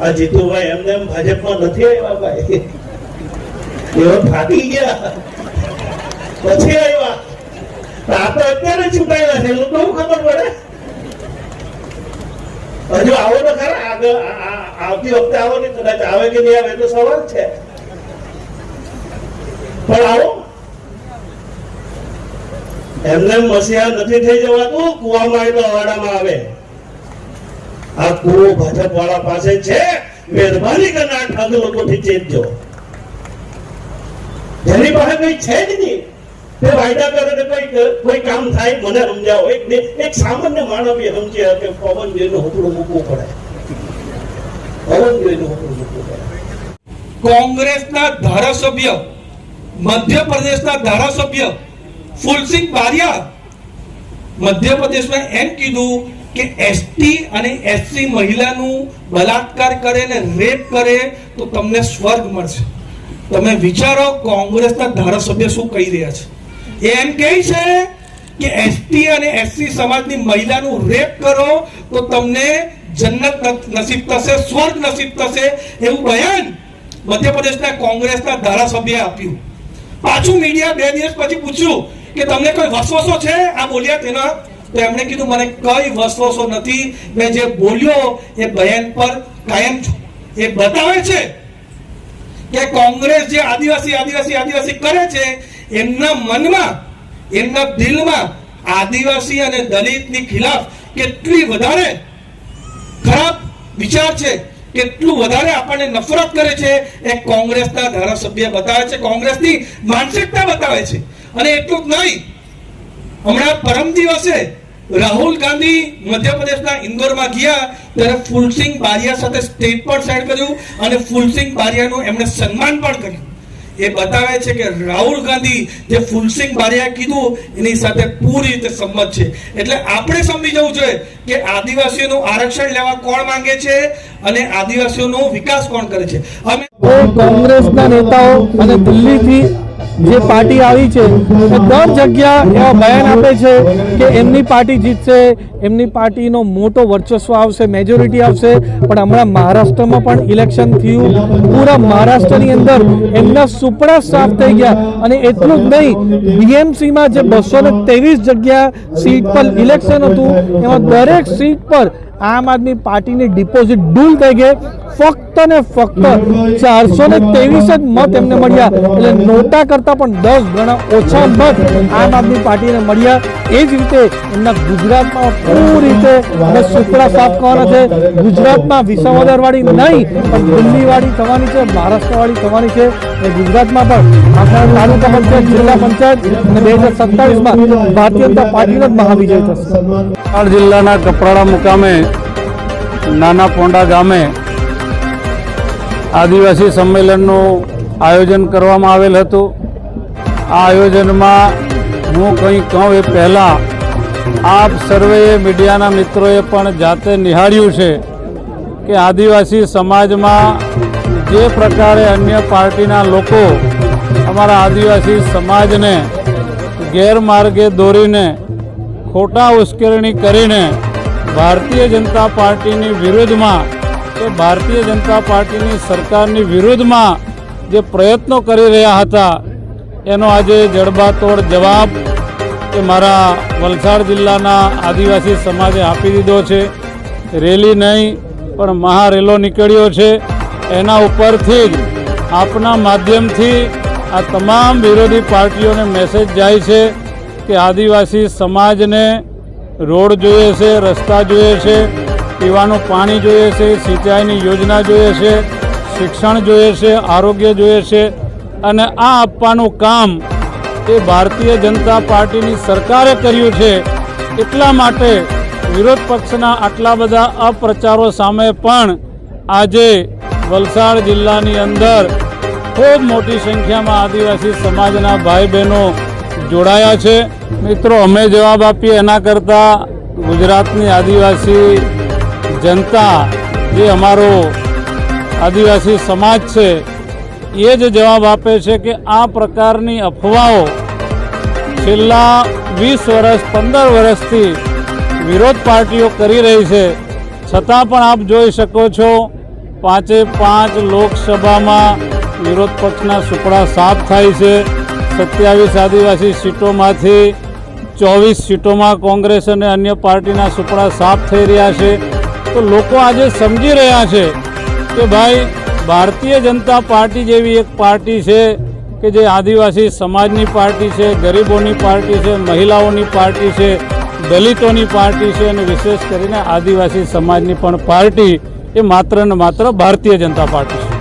આ જીતુભાઈ એમને ભાજપમાં નથી આવ્યા ભાઈ, એવા ફાટી ગયા પછી આવ્યા. આ તો અત્યારે છૂટાયેલા છે, લોકો ખબર પડે. હજુ આવો તો ખરા, આગળ આવતી વખતે આવો ને, કદાચ આવે કે નહીં આવે તો સવાલ છે, પણ આવો. એમને મસીહા નથી થઈ જવાતું, કુવામાં તો અવાડામાં આવે. આ કુવો ભાજપ વાળા પાસે છે, મહેરબાની કરીને આ ઠગ લોકોથી ચેતજો. જેની પાસે કઈ છે જ નહીં તે વાયદા કરે તો કોઈ કામ થાય, મને સમજાવો. એક સામાન્ય માનવ સમજે કે પવન જોઈને હોકડું મૂકવું પડે, પવન જોઈને હોકડું મૂકવું પડે. કોંગ્રેસના ધારાસભ્ય, મધ્યપ્રદેશના ધારાસભ્ય ફૂલસિંહ બારિયા મધ્યપ્રદેશમાં એમ કીધું કે એસટી અને એસસી મહિલાનું બલાત્કાર કરે ને રેપ કરે તો તમને સ્વર્ગ મળશે. તમે વિચારો કોંગ્રેસના ધારાસભ્ય શું કહી રહ્યા છે. એમ કહે છે કે એસટી અને એસસી સમાજની મહિલાનું રેપ કરો તો તમને જન્નત નસીબ થશે, સ્વર્ગ નસીબ થશે, એવું બયાન મધ્યપ્રદેશના કોંગ્રેસના ધારાસભ્યએ આપ્યું. પાછું મીડિયા 2 દિવસ પછી પૂછ્યું કે તમને કોઈ વસવસો છે આ બોલ્યા તેના, તો એમણે કીધું મને કઈ વસવસો નથી, મેં જે બોલ્યો એ બયાન પર કાયમ છું. એ બતાવે છે કે કોંગ્રેસ જે આદિવાસી કરે છે, એમના મનમાં, એમના દિલમાં આદિવાસી અને દલિતની ખિલાફ કેટલી વધારે ખરાબ વિચાર છે, કેટલું વધારે આપણને નફરત કરે છે, એ કોંગ્રેસના ધારાસભ્ય બતાવે છે, કોંગ્રેસની માનસિકતા બતાવે છે. અને એટલું જ નહીં, હમણાં પરમ દિવસે રાહુલ ગાંધી મધ્યપ્રદેશના ઇન્દોરમાં ગયા ત્યારે ફૂલસિંહ બારિયા સાથે સ્ટેજ પર સાઈડ કર્યું અને ફૂલસિંહ બારિયાનું એમણે સન્માન પણ કર્યું. એ બતાવે છે કે રાહુલ ગાંધી જે ફૂલસિંહ બારિયા કીધું એની સાથે પૂરી રીતે સંમત છે. એટલે આપણે સમજી જવું જોઈએ કે આદિવાસીઓનું આરક્ષણ લેવા કોણ માંગે છે અને આદિવાસીઓનો વિકાસ કોણ કરે છે. અમે કોંગ્રેસના નેતાઓ અને દિલ્હીથી જે પાર્ટી આવી છે એ દર જગ્યા એવા બયાન આપે છે કે એમની પાર્ટી જીતશે, એમની પાર્ટીનો મોટો વર્ચસ્વ આવશે, મેજોરિટી આવશે. પણ હમણાં મહારાષ્ટ્રમાં પણ ઇલેક્શન થયું, પૂરા મહારાષ્ટ્રની અંદર એમના સુપડા સાફ થઈ ગયા. અને એટલું જ નહીં, બીએમસીમાં જે 223 જગ્યા સીટ પર ઇલેક્શન હતું એમાં દરેક સીટ પર આમ આદમી પાર્ટીની ડિપોઝિટ ડૂલ થઈ ગઈ. ફક્ત ને ફક્ત 423 જ મત એમને મળ્યા, એટલે નોટા કરતા પણ 10 ગણા ઓછા મત આમ આદમી પાર્ટીને મળ્યા. એ જ રીતે એમના ગુજરાતમાં પૂરી રીતે સુપડા સાફ કરવાના છે. ગુજરાતમાં વિસાવદરવાળી નહીં પણ દિલ્હીવાળી થવાની છે, મહારાષ્ટ્રવાળી થવાની છે. અને ગુજરાતમાં પણ આપણા તાલુકા પંચાયત, જિલ્લા પંચાયત અને 2027માં ભારતીય જનતા પાર્ટીનો જ મહાવિજય થશે. જિલ્લાના કપરાડા મુકામે નાના પોંડા ગામે આદિવાસી સંમેલનનું આયોજન કરવામાં આવેલ હતું. આ આયોજનમાં હું કંઈ કહું એ પહેલાં આપ સર્વેએ મીડિયાના મિત્રોએ પણ જાતે નિહાળ્યું છે કે આદિવાસી સમાજમાં જે પ્રકારે અન્ય પાર્ટીના લોકો અમારા આદિવાસી સમાજને ગેરમાર્ગે દોરીને, ખોટા ઉશ્કેરણી કરીને ભારતીય જનતા પાર્ટીની વિરુદ્ધમાં કે ભારતીય જનતા પાર્ટીની સરકારની વિરુદ્ધમાં જે પ્રયત્નો કરી રહ્યા હતા એનો આજે જડબાતોડ જવાબ એ મારા વલસાડ જિલ્લાના આદિવાસી સમાજે આપી દીધો છે. રેલી નહીં પણ મહારેલો નીકળ્યો છે. એના ઉપરથી જ આપના માધ્યમથી આ તમામ વિરોધી પાર્ટીઓને મેસેજ જાય છે કે આદિવાસી સમાજને રોડ જોઈએ છે, રસ્તા જોઈએ છે, પીવાનું પાણી જોઈએ છે, સિંચાઈની યોજના જોઈએ છે, શિક્ષણ જોઈએ છે, આરોગ્ય જોઈએ છે. અને આ આપવાનું કામ એ ભારતીય જનતા પાર્ટીની સરકારે કર્યું છે. એટલા માટે વિરોધ પક્ષના આટલા બધા અપ્રચારો સામે પણ આજે વલસાડ જિલ્લાની અંદર ખૂબ મોટી સંખ્યામાં આદિવાસી સમાજના ભાઈ બહેનો જોડાયા છે. મિત્રો, અમે જવાબ આપીએ એના કરતાં ગુજરાતની આદિવાસી જનતા, જે અમારો આદિવાસી સમાજ છે, એ જ જવાબ આપે છે કે આ પ્રકારની અફવાઓ છેલ્લા 20 વર્ષ 15 વર્ષથી વિરોધ પાર્ટીઓ કરી રહી છે. છતાં પણ આપ જોઈ શકો છો 5 લોકસભામાં વિરોધ પક્ષના સુપડા સાફ થાય છે. 27 આદિવાસી સીટોમાંથી 24 સીટોમાં કોંગ્રેસ અને અન્ય પાર્ટીના સુપડા સાફ થઈ રહ્યા છે. તો લોકો આજે સમજી રહ્યા છે કે ભાઈ ભારતીય જનતા પાર્ટી જેવી એક પાર્ટી છે કે જે આદિવાસી સમાજની પાર્ટી છે, ગરીબોની પાર્ટી છે, મહિલાઓની પાર્ટી છે, દલિતોની પાર્ટી છે અને વિશેષ કરીને આદિવાસી સમાજની પણ પાર્ટી એ માત્ર ને માત્ર ભારતીય જનતા પાર્ટી છે.